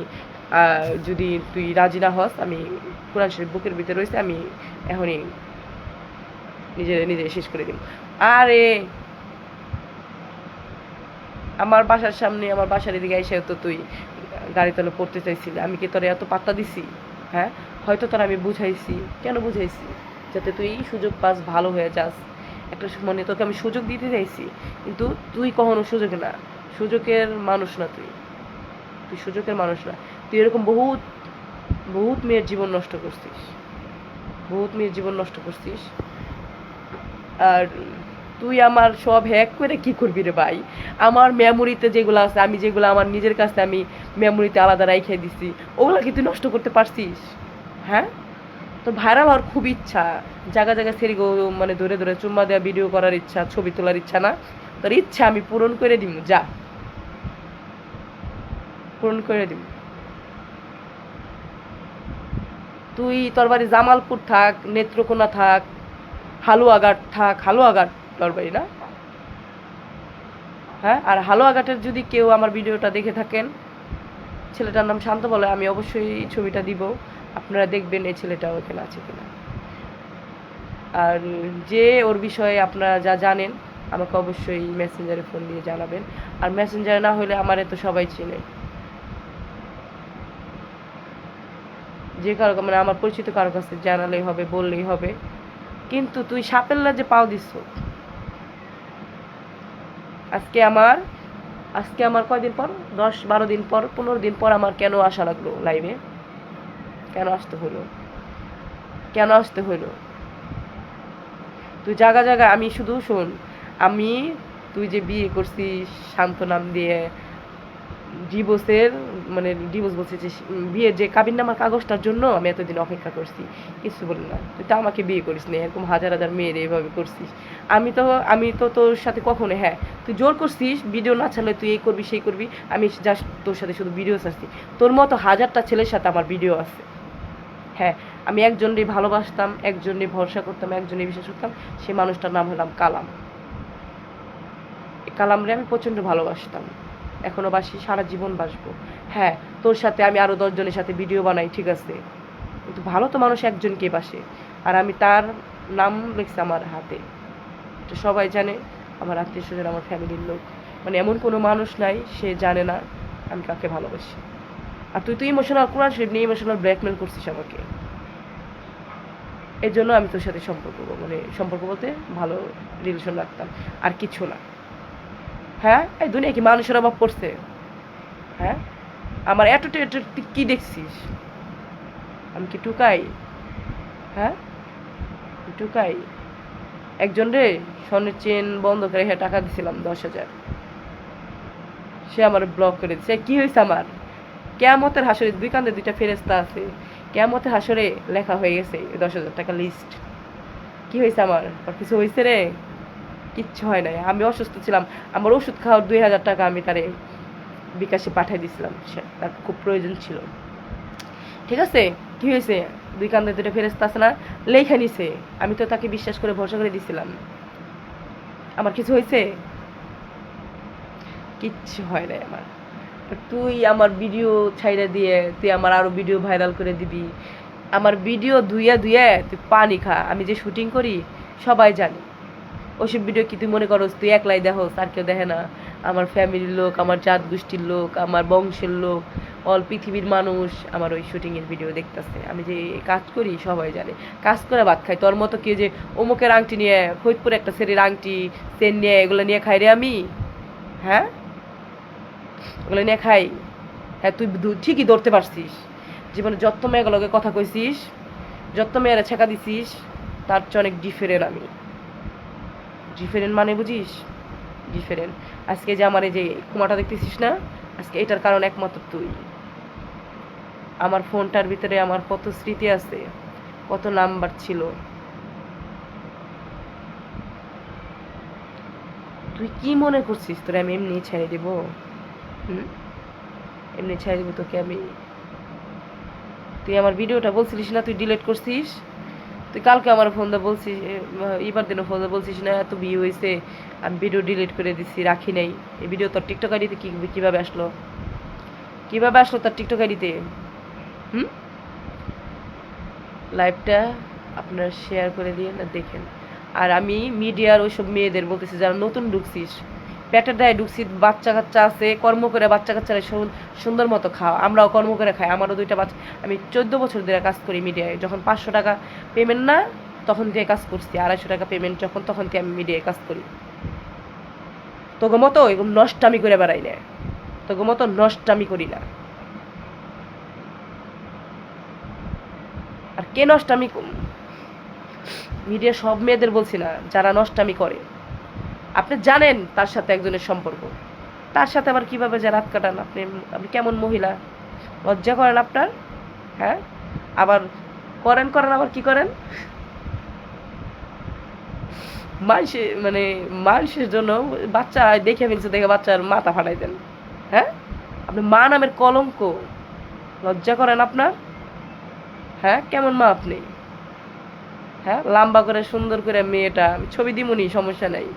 যদি তুই রাজি না হস, আমি কোরআন শরীফ বুকের ভিতরে রয়েছে, আমি এখনই নিজে শেষ করে দিব। আরে আমার বাসার সামনে, আমার বাসার এদিকে এসে তো তুই গাড়ি তলে পড়তে চাইছিলি, আমি কি তোর এত পাত্তা দিছি? হ্যাঁ, হয়তো তোর আমি বুঝাইছি। কেন বুঝাইছি? যাতে তুই সুযোগ পাস, ভালো হয়ে যাস। একটা মানে তোকে আমি সুযোগ দিতে চাইছি, কিন্তু তুই কখনো সুযোগ না, সুযোগের মানুষ না। তুই সুযোগের মানুষ না। তুই এরকম বহুত বহুত মেয়ের জীবন নষ্ট করছিস, বহুত মেয়ের জীবন নষ্ট করছিস। আর তুই আমার সব হ্যাক করে কি করবি রে ভাই? আমার মেমোরিতে যেগুলো আছে, আমি যেগুলো আমার নিজের কাছে আমি মেমোরিতে আলাদা রাইখে দিছি, ওগুলো কি তুই নষ্ট করতে পারছিস? হ্যাঁ, তোর ভাইরাল হওয়ার খুব ইচ্ছা, জায়গা জায়গায় সেরি মানে ধরে ধরে চুম্মা দেওয়া, ভিডিও করার ইচ্ছা, ছবি তোলার ইচ্ছা না? তোর ইচ্ছা আমি পূরণ করে দিব, যা পূরণ করে দিব। তুই তোর বাড়ি জামালপুর থাক, নেত্রকোনা থাক, হালুয়াঘাট থাক, হালুয়াঘাট তোর বাড়ি না? হ্যাঁ, আর হালুয়াঘাটের যদি কেউ আমার ভিডিওটা দেখে থাকেন, ছেলেটার নাম শান্ত বলে, আমি অবশ্যই ছবিটা দিব, আপনারা দেখবেন এই ছেলেটা ওখানে আছে কিনা। আর যে ওর বিষয়ে আপনারা যা জানেন আমাকে অবশ্যই মেসেঞ্জারে ফোন দিয়ে জানাবেন। আর মেসেঞ্জারে না হলে আমারে তো সবাই চিনে, যে কারো মানে আমার পরিচিত কারো কাছে জানালেই হবে, বললেই হবে। কিন্তু তুই সাপের যে পাও দিচ্ছ, আজকে আমার কয়দিন পর, 10-12 দিন পর, 15 দিন পর আমার কেন আসা লাগলো লাইভে? কেন আসতে হইলো? তুই জায়গা জায়গায়, আমি শুধু শোন, আমি তুই যে বিয়ে করছিস শান্ত নাম দিয়ে, ডিভোর্সের মানে ডিভোর্স বলছি যে বিয়ের যে কাবিননামার কাগজটার জন্য আমি এতদিন অপেক্ষা করছি, কিছু বলি না। তুই তো আমাকে বিয়ে করিস না, এরকম হাজার হাজার মেয়ের এইভাবে করছিস। আমি তো তোর সাথে কখনো, হ্যাঁ তুই জোর করছিস ভিডিও না ছাড়লে তুই এই করবি সেই করবি, আমি জাস্ট তোর সাথে শুধু ভিডিও ছাড়ছি। তোর মতো হাজারটা ছেলের সাথে আমার ভিডিও আছে। হ্যাঁ, আমি একজনই ভালোবাসতাম, একজনই ভরসা করতাম, একজনই বিশ্বাস করতাম, সেই মানুষটার নাম হলাম কালাম। কালাম রে আমি প্রচণ্ড ভালোবাসতাম, এখনো বাসি, সারা জীবন বাসবো। হ্যাঁ, তোর সাথে আমি আরো 10 জনের সাথে ভিডিও বানাই, ঠিক আছে, কিন্তু ভালো তো মানুষ একজনকে বাসে, আর আমি তার নাম লিখছি আমার হাতে। এটা সবাই জানে, আমার আত্মীয় স্বজন, আমার ফ্যামিলির লোক। মানে এমন কোনো মানুষ নাই সে জানে না আমি কাকে ভালোবাসি। আর তুই তো ইমোশনাল, কোরআন শরীফ নিয়ে ইমোশনাল ব্ল্যাকমেল করছিস আমাকে। এই জন্য আমি তোর সাথে সম্পর্ক বলতে ভালো রিলেশন রাখতাম, আর কিছু না। হ্যাঁ, এই দুনিয়া কি মানুষের অভাব পড়ছে? হ্যাঁ, আমার অ্যাটিটিউড তুই কি দেখছিস? আমি কি টুকাই? হ্যাঁ, টুকাই? একজন রে স্বর্ণের চেন বন্ধ করে টাকা দিছিলাম 10,000, সে আমার ব্লক করে দিচ্ছে। কি হয়েছে আমার? কেয়ামতের হাসরে 2 কান্দে 2টা ফেরেস্তা আছে, কেয়ামতের হাসরে লেখা হয়ে গেছে 10,000 টাকা লিস্ট। কি হয়েছে আমার? আর কিছু হয়েছে রে? কিচ্ছু হয় নাই। আমি অসুস্থ ছিলাম, আমার ওষুধ খাওয়ার 2,000 টাকা আমি তারে বিকাশে পাঠিয়ে দিয়েছিলাম, সে তার খুব প্রয়োজন ছিল। ঠিক আছে, কি হয়েছে? 2 কান্দে 2টা ফেরেস্তা আছে না, লেখা নিছে। আমি তো তাকে বিশ্বাস করে ভরসা করে দিছিলাম। আমার কিছু হয়েছে? কিচ্ছু হয় নাই আমার। তুই আমার ভিডিও ছাইড়া দিয়ে তুই আমার আরো ভিডিও ভাইরাল করে দিবি, আমার ভিডিও ধুইয়া ধুইয়া তুই পানি খা। আমি যে শুটিং করি সবাই জানে। ওইসব ভিডিও কি তুই মনে করস তুই একলাই দেখোস, আর কেউ দেখে না? আমার ফ্যামিলির লোক, আমার জাত গোষ্ঠীর লোক, আমার বংশের লোক, অল পৃথিবীর মানুষ আমার ওই শুটিংয়ের ভিডিও দেখতেছে। আমি যে কাজ করি সবাই জানে, কাজ করে ভাত খাই। তোর মতো কেউ যে অমুকের আংটি নিয়ে, ফরিদপুরে একটা সেরির আংটি চেন নিয়ে এগুলো নিয়ে খাই রে আমি? হ্যাঁ, ওগুলো নিয়ে খাই? হ্যাঁ, তুই ঠিকই ধরতে পারছিস। জীবনে যত মেয়েগুলোকে কথা কইছিস, যত মেয়েরা ছেঁকা দিছিস, তার চেয়ে অনেক ডিফারেন্ট আমি। ডিফারেন্ট মানে বুঝিস? ডিফারেন্ট। আজকে যে আমার এই যে কুমাটা দেখতেছিস না, আজকে এটার কারণ একমাত্র তুই। আমার ফোনটার ভিতরে আমার কত স্মৃতি আছে, কত নাম্বার ছিল। তুই কি মনে করছিস তোরে আমি এমনি ছেড়ে দেবো? এমনি ছেড়ে দেবো তোকে আমি? তুই আমার ভিডিওটা বলছিলিস না তুই ডিলিট করছিস? তুই কালকে আমার ফোন দিয়ে বলছিস, এবার দিনও ফোন দিয়ে বলছিস না এত ভিউ হয়েছে, আমি ভিডিও ডিলিট করে দিচ্ছি, রাখি নাই। এই ভিডিও তোর টিকটক আইডিতে কীভাবে আসলো? কীভাবে আসলো তোর টিকটক আইডিতে? লাইভটা আপনারা শেয়ার করে দিয়ে না দেখেন। আর আমি মিডিয়ার ওইসব মেয়েদের বলতেছি যারা নতুন ঢুকছিস, পেটের দায়ে ঢুকছি, বাচ্চা কাচ্চা আছে, কর্ম করে বাচ্চা কাচ্চারা সুন্দর মতো খাও। আমরাও কর্ম করে খাই, আমারও 2টা বাচ্চা। আমি 14 বছর ধরে কাজ করি মিডিয়ায়। যখন 500 টাকা পেমেন্ট না তখন দিয়ে কাজ করছি, 250 টাকা পেমেন্ট যখন, তখন দিয়ে আমি মিডিয়ায় কাজ করি। তোকে মতো এরকম নষ্টামি করে বেড়াই না, তোকে মতো নষ্টামি করি না। আর কে নষ্টামি? মিডিয়া সব মেয়েদের বলছি না, যারা নষ্টামি করে। আপনি জানেন তার সাথে একজনের সম্পর্ক, তার সাথে আবার কিভাবে যে রাত কাটান আপনি? আপনি কেমন মহিলা? লজ্জা করেন আপনার? হ্যাঁ, আবার করেন আবার কি করেন? মানুষের জন্য বাচ্চা দেখে ফেলছে, দেখে বাচ্চার মাথা ফাটাই দেন। হ্যাঁ, আপনি মা নামের কলঙ্ক। লজ্জা করেন আপনার? হ্যাঁ, কেমন মা আপনি? হ্যাঁ, লম্বা করে সুন্দর করে মেয়েটা আমি ছবি দিমুনি, সমস্যা নাই,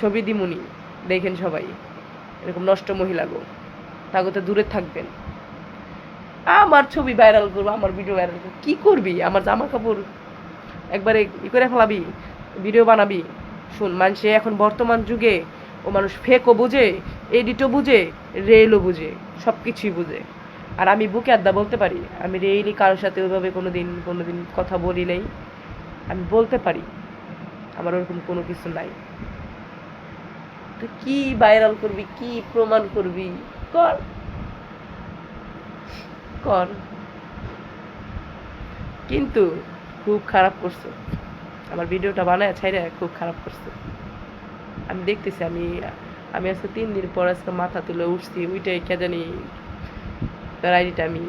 ছবি দিমুনি, দেখেন সবাই। এরকম নষ্ট মহিলা গো, তাগতে দূরে থাকবেন। আমার ছবি ভাইরাল করবো, আমার ভিডিও ভাইরাল করবো, কি করবি? আমার জামা কাপড় একবারে ই করে ফেলাবি, ভিডিও বানাবি? শুন, মানুষে এখন বর্তমান যুগে ও মানুষ ফেকও বুঝে, এডিটও বুঝে, রেলও বুঝে, সব কিছুই বুঝে। আর আমি বুকে আড্ডা বলতে পারি, আমি রেইলি কারোর সাথে ওইভাবে কোনোদিন কথা বলি নাই। আমি বলতে পারি, আমার ওরকম কোনো কিছু নাই। তুই কি ভাইরাল করবি, কি প্রমাণ করবি? কর কর, কিন্তু খুব খারাপ করছো। আমার ভিডিওটা বানায় ছাইরে খুব খারাপ করছো। আমি দেখতেছি, আমি আজকে 3 দিন পর আজকে মাথা তুলে উঠছি, ওইটাই কে জানি তার আইডিটা আমি,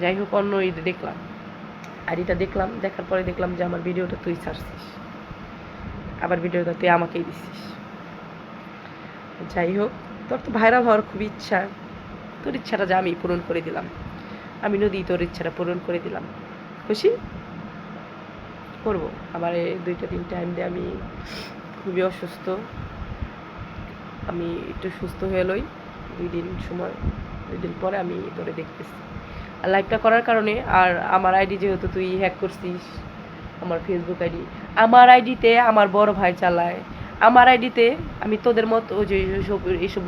যাই হোক, অন্য ঈদে দেখলাম আইডিটা, দেখার পরে দেখলাম যে আমার ভিডিওটা তুই ছাড়ছিস, আবার ভিডিওটা তুই আমাকেই দিছিস। যাই হোক, তোর তো ভাইরাল হওয়ার খুব ইচ্ছা, তোর ইচ্ছাটা যা আমি পূরণ করে দিলাম। আমি নদী তোর ইচ্ছাটা পূরণ করে দিলাম, খুশি? করবো আবার 2-3 টাইম দিয়ে। আমি খুবই অসুস্থ, আমি একটু সুস্থ হয়ে লই, 2 দিন সময়, 2 দিন পরে আমি তোরে দেখতেছি। আর লাইভটা করার কারণে, আর আমার আইডি যেহেতু তুই হ্যাক করছিস, আমার ফেসবুক আইডি, আমার আইডিতে আমার বড় ভাই চালায়, আমার আইডিতে আমি তোদের মতো ওই যে এইসব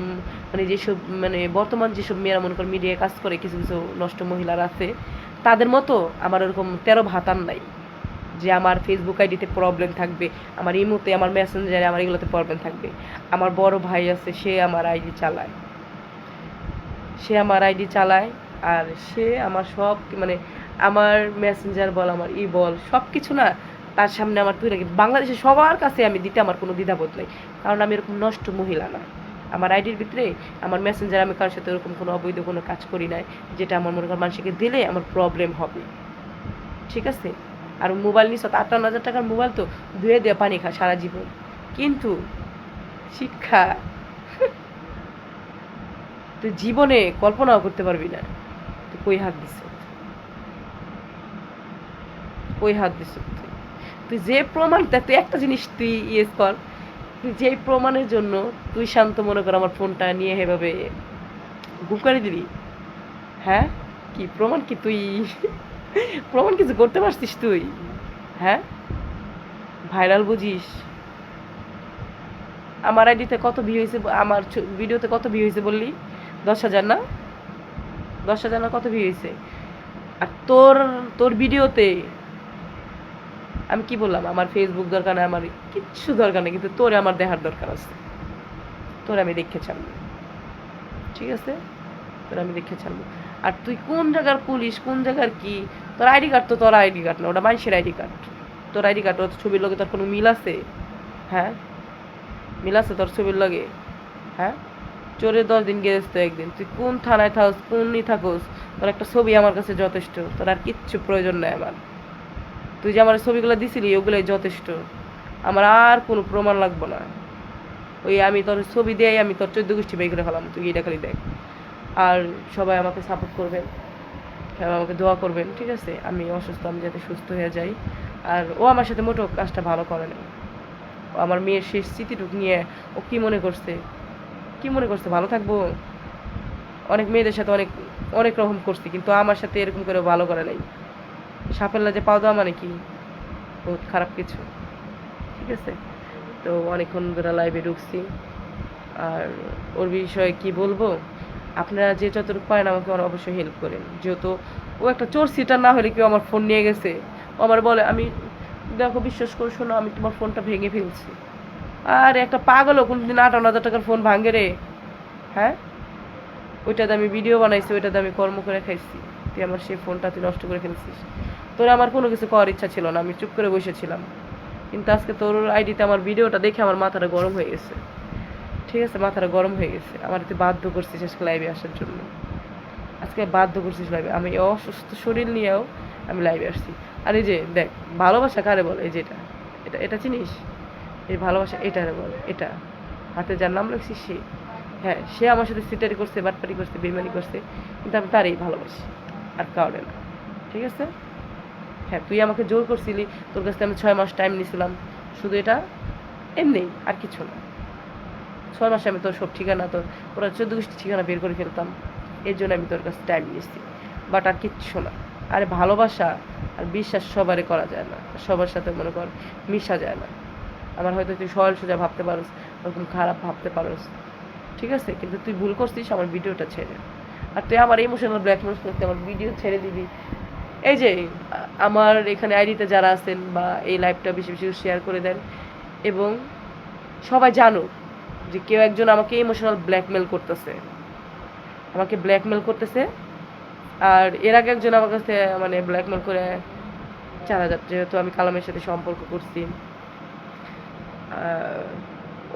মানে যেসব মানে বর্তমান যেসব মেয়েরা মনে কর মিডিয়ায় কাজ করে, কিছু কিছু নষ্ট মহিলারা আছে, তাদের মতো আমার ওরকম 13 ভাতার নাই যে আমার ফেসবুক আইডিতে প্রবলেম থাকবে, আমার ইমোতে, আমার মেসেঞ্জারে, আমার এগুলোতে প্রবলেম থাকবে। আমার বড় ভাই আছে, সে আমার আইডি চালায়, আর সে আমার সব মানে আমার মেসেঞ্জার বল, আমার ই বল, সব কিছু না তার সামনে আমার তুই রাখি। বাংলাদেশে সবার কাছে আমি দিতে আমার কোনো দ্বিধাবোধ নাই, কারণ আমি এরকম নষ্ট মহিলা না। আমার আইডির ভিতরে আমার মেসেঞ্জার আমি কারোর সাথে ওরকম কোনো অবৈধ কোনো কাজ করি নাই যেটা আমার মনে কর মানুষকে দিলে আমার প্রবলেম হবে, ঠিক আছে। আর মোবাইল নিস 58,000 টাকার মোবাইল তো ধুয়ে দিয়ে পানি খা সারা জীবন, কিন্তু শিক্ষা তুই জীবনে কল্পনাও করতে পারবি না। তুই কই হাত দিস, তুই যে প্রমাণ, তুই একটা জিনিস তুই ইয়েস কর, তুই যে প্রমাণের জন্য তুই শান্ত মনে কর আমার ফোনটা নিয়ে এভাবে গুম করে দিবি, হ্যাঁ কি প্রমাণ, কি তুই প্রমাণ কিছু করতে পারছিস তুই? হ্যাঁ ভাইরাল বুঝিস? আমার আইডিতে কত ভিউ হয়েছে, আমার ভিডিওতে কত ভিউ হয়েছে বললি? 10,000 না? 10,000 না? কত ভিউ হয়েছে? আর তোর তোর ভিডিওতে আমি কি বললাম, আমার ফেসবুক দরকার নেই, আমার কিচ্ছু দরকার নেই, কিন্তু তোরে আমার দেখার দরকার আছে, তোরে আমি দেখে ছাড়বো, ঠিক আছে, তোরে আমি দেখে ছাড়বো। আর তুই কোন জায়গার পুলিশ, কোন জায়গার কি, তোর আইডি কার্ড তো তোর আইডি কার্ড না, ওটা মানুষের আইডি কার্ড। তোর আইডি কার্ড, ওর ছবির লগে তোর কোনো মিল আছে? হ্যাঁ মিল আছে তোর ছবির লগে? হ্যাঁ চোরে 10 দিন গেছিস তো একদিন, তুই কোন থানায় থাকস, কোন থাকস, তোর একটা ছবি আমার কাছে যথেষ্ট, তোর আর কিচ্ছু প্রয়োজন নাই আমার। তুই যে আমার ছবিগুলো দিছিলি ওগুলোই যথেষ্ট, আমার আর কোনো প্রমাণ লাগবে না। ওই আমি তোর ছবি দিয়ে আমি তোর 14 গোষ্ঠী বের করে ফেলাম, তুই এটা খালি দেখ। আর সবাই আমাকে সাপোর্ট করবেন, সবাই আমাকে দোয়া করবেন, ঠিক আছে। আমি অসুস্থ, আমি যাতে সুস্থ হয়ে যাই। আর ও আমার সাথে মোটেও কাজটা ভালো করে না, ও আমার মেয়ের শেষ স্মৃতিটুক নিয়ে ও কি মনে করছে ভালো থাকবো? অনেক মেয়েদের সাথে অনেক অনেক রকম করছি, কিন্তু আমার সাথে এরকম করে ভালো করে নাই। সাপের লাজে পাও দেওয়া মানে কি বহুত খারাপ কিছু, ঠিক আছে। তো অনেকক্ষণ ধরে লাইভে ঢুকছি, আর ওর বিষয়ে কি বলবো, আপনারা যে যতটুকু পারেন আমাকে অবশ্যই হেল্প করেন, যেহেতু ও একটা চোর সিটার না হলে কেউ আমার ফোন নিয়ে গেছে। ও আমার বলে, আমি দেখো বিশ্বাস করে শোনো, আমি তোমার ফোনটা ভেঙে ফেলছি। আর একটা পাগলও কোনদিন 58,000 টাকার ফোন ভাঙে রে? হ্যাঁ ওইটাতে আমি ভিডিও বানাইছি, ওইটাতে আমি কর্ম করে খাইছি, তুই আমার সেই ফোনটা তুই নষ্ট করে ফেলছিস। তোর আমার কোনো কিছু করার ইচ্ছা ছিল না, আমি চুপ করে বসেছিলাম, কিন্তু আজকে তোর আইডিতে আমার ভিডিওটা দেখে আমার মাথাটা গরম হয়ে গেছে, ঠিক আছে, মাথাটা গরম হয়ে গেছে। আমার তুই বাধ্য করছিস আজকে লাইভে আসার জন্য, আজকে বাধ্য করছিস লাইভে, আমি অসুস্থ শরীর নিয়েও আমি লাইভে আসছি। আর এই যে দেখ, ভালোবাসা কারে বলে, এই যে এটা এটা এটা চিনিস? এই ভালোবাসা এটারে বলে, এটা হাতে যার নাম লিখছিস সে, হ্যাঁ সে আমার সাথে সিটারি করছে, বাটপারি করছে, বেইমানি করছে, কিন্তু আমি তারই ভালোবাসি, আর কাউরে না, ঠিক আছে। হ্যাঁ তুই আমাকে জোর করছিলি, তোর কাছ থেকে আমি 6 মাস টাইম নিয়েছিলাম, শুধু এটা এমনি, আর কিছু না। 6 মাসে আমি তোর সব ঠিকানা, তোর পুরো 14 গোষ্ঠী ঠিকানা বের করে ফেলতাম, এর জন্য আমি তোর কাছে টাইম নিয়েছি, বাট আর কিচ্ছু না। আরে ভালোবাসা আর বিশ্বাস সবারই করা যায় না, সবার সাথে মনে কর মিশা যায় না। আমার হয়তো তুই সরল সোজা ভাবতে পারোস, ওরকম খারাপ ভাবতে পারোস, ঠিক আছে, কিন্তু তুই ভুল করছিস আমার ভিডিওটা ছেড়ে। আর তুই আমার ইমোশনাল ব্ল্যাকমেল করতে আমার ভিডিও ছেড়ে দিবি। এই যে আমার এখানে আইডিতে যারা আছেন বা এই লাইভটা বেশি বেশি শেয়ার করে দেন, এবং সবাই জানুক যে কেউ একজন আমাকে ইমোশনাল ব্ল্যাকমেল করতেছে। আর এর আগে একজন আমার কাছে মানে ব্ল্যাকমেল করে 4,000, যেহেতু আমি কালামের সাথে সম্পর্ক করছি,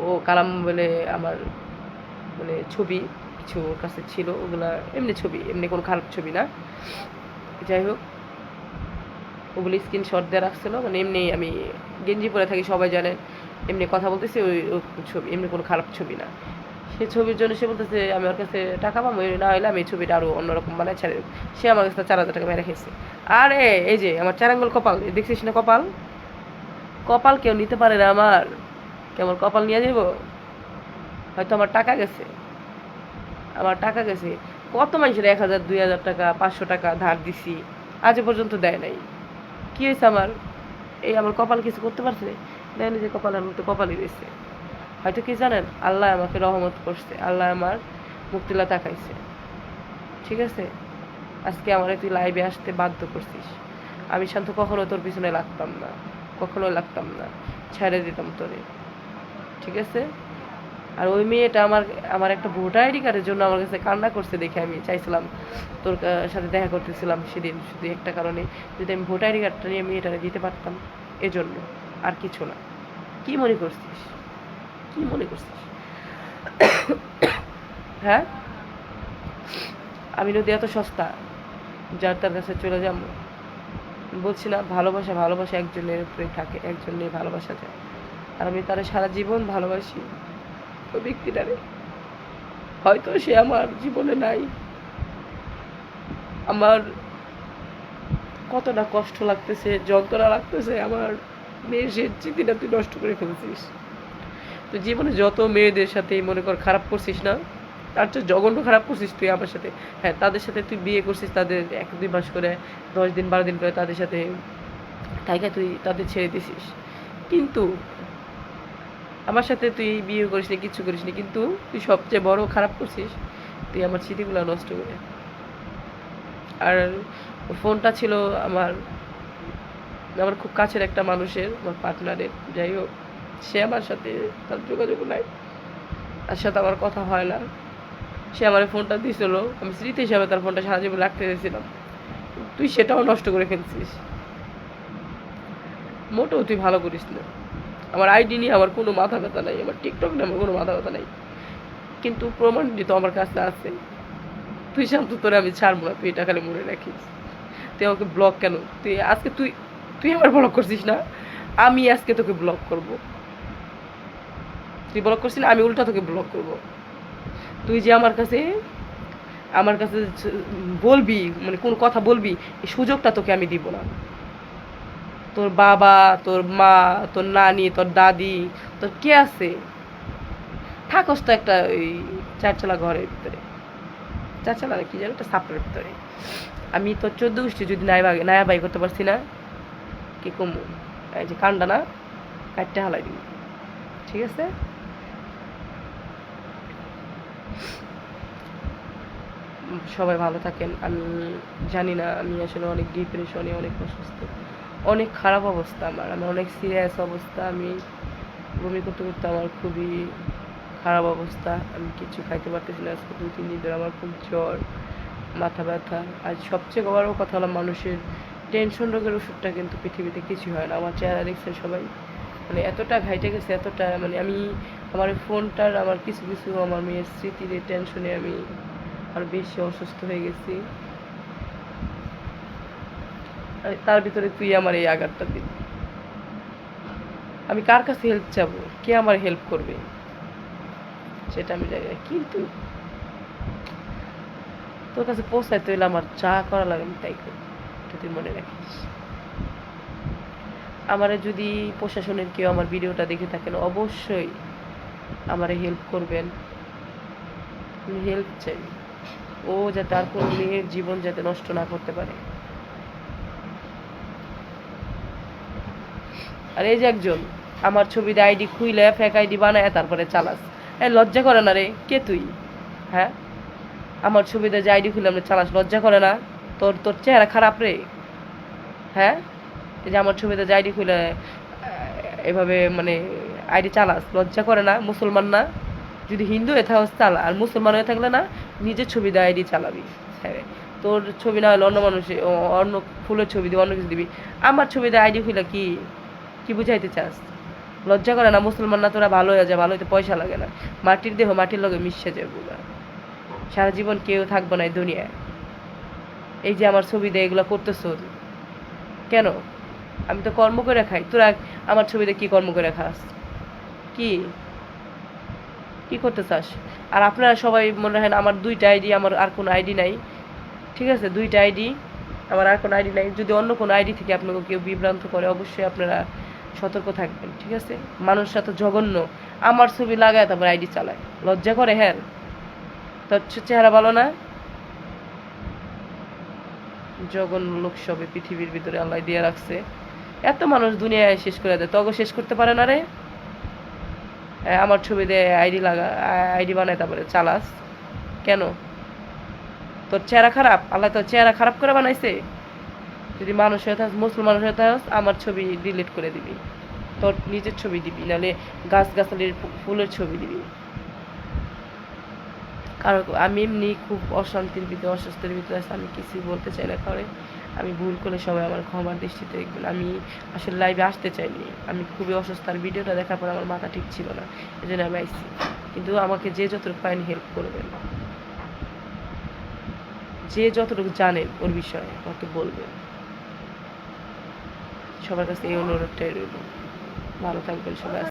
ও কালাম বলে আমার মানে ছবি কিছু ওর কাছে ছিল, ওগুলা এমনি ছবি, এমনি কোনো খারাপ ছবি না, যাই হোক ওগুলি স্ক্রিনশট দিয়ে রাখছিল, মানে এমনি আমি গেঞ্জি পরে থাকি সবাই জানেন, এমনি কথা বলতেছি, ওই ছবি, এমনি কোনো খারাপ ছবি না। সে ছবির জন্য সে বলতেছে আমি ওর কাছে টাকা পাবো, না হলে আমি এই ছবিটা আরও অন্যরকম বানায় ছেড়ে দেবো। সে আমার কাছে 4,000 টাকা মেরে খেয়েছে। আরে এই যে আমার চারাঙ্গল কপাল দেখছিস না, কপাল কেউ নিতে পারে না আমার, কেমন কপাল নিয়ে যাব? হয়তো আমার টাকা গেছে, কত মানুষের 1,000, 2,000 টাকা, 500 টাকা ধার দিছি, আজ পর্যন্ত দেয় নাই। কি হয়েছে আমার? এই আমার কপাল কিছু করতে পারছে, দেয়নি যে কপালের মতো কপালই রয়েছে। হয়তো কি জানেন, আল্লাহ আমাকে রহমত করছে, আল্লাহ আমার মুক্তিলা তাকাইছে, ঠিক আছে। আজকে আমার তুই লাইভে আসতে বাধ্য করছিস। আমি শান্ত কখনো তোর পিছনে লাগতাম না, কখনো লাগতাম না, ছেড়ে দিতাম তোরে, ঠিক আছে। আর ওই মেয়েটা আমার আমার একটা ভোটার আইডি কার্ডের জন্য আমার কাছে কান্না করছে দেখে আমি চাইছিলাম তোর সাথে দেখা করতেছিলাম সেদিন, শুধু একটা কারণে, যদি আমি ভোটার আইডি কার্ডটা নিয়ে মেয়েটারে দিতে পারতাম, এজন্য, আর কিছু না। কি মনে করছিস, কি মনে করছিস? হ্যাঁ, আমি নদী এত সস্তা যার তার কাছে চলে যাবো? বলছি না, ভালোবাসা ভালোবাসা একজনের উপরে থাকে, একজনের ভালোবাসা যায়। আর আমি তারা সারা জীবন ভালোবাসি ওই ব্যক্তিটারে। হয়তো সে আমার জীবনে নাই, আমার কতটা কষ্ট লাগতেছে, যন্ত্রণা লাগতেছে, আমার মেয়ের সে স্মৃতিটা তুই নষ্ট করে ফেলছিস। তুই জীবনে যত মেয়েদের সাথে মনে কর খারাপ করছিস না, তার চেয়ে জঘন্য খারাপ করছিস তুই আমার সাথে। হ্যাঁ, তাদের সাথে তুই বিয়ে করছিস, তাদের 1-2 মাস করে, 10 দিন 12 দিন করে তাদের সাথে তাইকা তুই তাদের ছেড়ে দিছিস। কিন্তু আমার সাথে তুই বিয়ে করিসনি, কিচ্ছু করিসনি, কিন্তু তুই সবচেয়ে বড় খারাপ করছিস, তুই আমার স্মৃতিগুলো নষ্ট করে। আর ফোনটা ছিল আমার আমার খুব কাছের একটা মানুষের, আমার পার্টনারের, যাই হোক, সে আমার সাথে তার যোগাযোগ নাই, তার সাথে আমার কথা হয় না। সে আমার ফোনটা দিয়েছিল, আমি স্মৃতি হিসাবে তার ফোনটা সারা জীবন রাখতে চেয়েছিলাম, তুই সেটাও নষ্ট করে ফেলছিস। মোটেও তুই ভালো করিস না। আমার আইডি নিয়ে আমার কোনো মাথা ব্যথা নাই, আমার টিকটক নিয়ে আমার কোনো মাথা ব্যথা নাই, কিন্তু প্রমাণিত আমার কাছে আছে। তুই শান্ত, তোরে আমি ছাড়বো না, তুই এটা খালি মনে রাখিস। তুই আমাকে ব্লক কেন, তুই আজকে তুই তুই আমার ব্লক করছিস না, আমি আজকে তোকে ব্লক করব। তুই ব্লক করছিস না, আমি উল্টা তোকে ব্লক করব। তুই যে আমার কাছে বলবি, মানে কোন কথা বলবি, এই সুযোগটা তোকে আমি দিব না। তোর বাবা, তোর মা, তোর নানি, তোর দাদি, তোর কে আছে? থাকস তো একটা ওই 4 চালা ঘরের ভিতরে, 4 চালা কি জানো, একটা সাপের ভিতরে। আমি তোর 14 গোষ্ঠী যদি নায়া বাই করতে পারছি না, কি কমু, এই যে কান্ডা না কাটতে হালাই দিবি, ঠিক আছে। সবাই ভালো থাকেন। আমি জানি না, আমি আসলে অনেক ডিপ্রেশনে, অনেক অসুস্থ, অনেক খারাপ অবস্থা আমার, আমার অনেক সিরিয়াস অবস্থা। আমি বমি করতে করতে আমার খুবই খারাপ অবস্থা, আমি কিছু খাইতে পারতেছি না। আজকে 2-3 দিন ধরে আমার খুব জ্বর, মাথা ব্যথা। আর সবচেয়ে বড় কথা হলো, মানুষের টেনশন রোগের ওষুধটা কিন্তু পৃথিবীতে কিছু হয় না। আমার চেহারা দেখছেন সবাই, মানে এতটা ঘাইটে গেছে, এতটা, মানে আমি আমার ফোনটার, আমার কিছু কিছু আমার মেয়ের স্মৃতির টেনশনে আমি আর বেশি অসুস্থ হয়ে গেছি। তার ভিতরে তুই আমার এই আঘাতটা দিবি। আমি কার কাছে হেল্প চাবো, কে আমার হেল্প করবে সেটা আমি জানি না, কিন্তু তোর কাছে পৌঁছাইতে হইলে আমার যা করা লাগে আমি তাই করি, এটা তুই মনে রাখিস। আমারে যদি প্রশাসনের কেউ আমার ভিডিওটা দেখে থাকেন, অবশ্যই আমারে হেল্প করবেন, আমি হেল্প চাই। ও যাতে আর কোনো মেয়ের জীবন যাতে নষ্ট না করতে পারে। আর এই যে একজন আমার ছবিতে আইডি খুইলে ফেক আইডি বানায় তারপরে চালাস, লজ্জা করে না রে? কে তুই? হ্যাঁ, আমার ছবিতে যে আইডি খুলে আমরা চালাস, লজ্জা করে না? তোর তোর চেহারা খারাপ রে। হ্যাঁ, এই যে আমার ছবিতে যে আইডি খুলে এভাবে মানে আইডি চালাস, লজ্জা করে না? মুসলমান না? যদি হিন্দু হয়ে থাকস চালা, আর মুসলমান হয়ে থাকলে না, নিজের ছবি দিয়ে আইডি চালাবি। হ্যাঁ, তোর ছবি না হলে অন্য মানুষের, অন্য ফুলের ছবি দিবি, অন্য কিছু দিবি। আমার ছবি দিয়ে আইডি খুলে কি কি বুঝাইতে চাস? লজ্জা করে না? মুসলমান না তোরা? ভালো হয়ে যায়, ভালো হইতে পয়সা লাগে না, মাটির দেহ মাটির লগে মিশে যাবো, সারা জীবন কেউ থাকবো না এই দুনিয়ায়। এই যে আমার ছবি দিয়ে এগুলো করতেছ কেন? আমি তো কর্ম করে খাই, তোরা আমার ছবিতে কি কর্ম করে খাস? কি কি করতে চাস? আর আপনারা সবাই মনে হয় আমার 2টা আইডি, আমার আর কোনো আইডি নাই, ঠিক আছে? 2টা আইডি, আমার আর কোনো আইডি নাই। যদি অন্য কোনো আইডি থেকে আপনাকে কেউ বিভ্রান্ত করে, অবশ্যই আপনারা সতর্ক থাকবেন, ঠিক আছে? মানুষরা তো জঘন্য, আমার ছবি লাগায় তারপর আইডি চালায়, লজ্জা করে? হ্যাঁ, তোর চেহারা ভালো না? জঘন্য লোক সবে পৃথিবীর ভিতরে আল্লাহ দিয়ে রাখছে। এত মানুষ দুনিয়ায় শেষ করে দেয়, তবে শেষ করতে পারে না রে। আমার ছবি দিয়ে আইডি বানাই তারপরে চালাস কেন? তোর চেহারা খারাপ? আল্লাহ তোর চেহারা খারাপ করে বানাইছে? যদি মানুষ হয়ে থাকস, মুসলমান হয়ে থাকস, আমার ছবি ডিলিট করে দিবি, তোর নিজের ছবি দিবি, নাহলে গাছগাছালির ফুলের ছবি দিবি। কারণ আমি এমনি খুব অশান্তির ভিতরে, অসুস্থের ভিতরে আছে, আমি কিছুই বলতে চাই না কারণে। আমি ভুল করলে সবাই আমার ক্ষমার দৃষ্টিতে দেখবেন। আমি আসলে লাইভে আসতে চাইনি, আমি খুবই অসুস্থ, আর ভিডিওটা দেখার পর আমার মাথা ঠিক ছিল না, এই জন্য আমি আইসি। কিন্তু আমাকে যে যতটুকু পারেন হেল্প করবেন, যে যতটুকু জানেন ওর বিষয়ে আমাকে বলবেন। সবার কাছে এই অনুরোধটাই রইল। ভালো থাকবেন সবাই।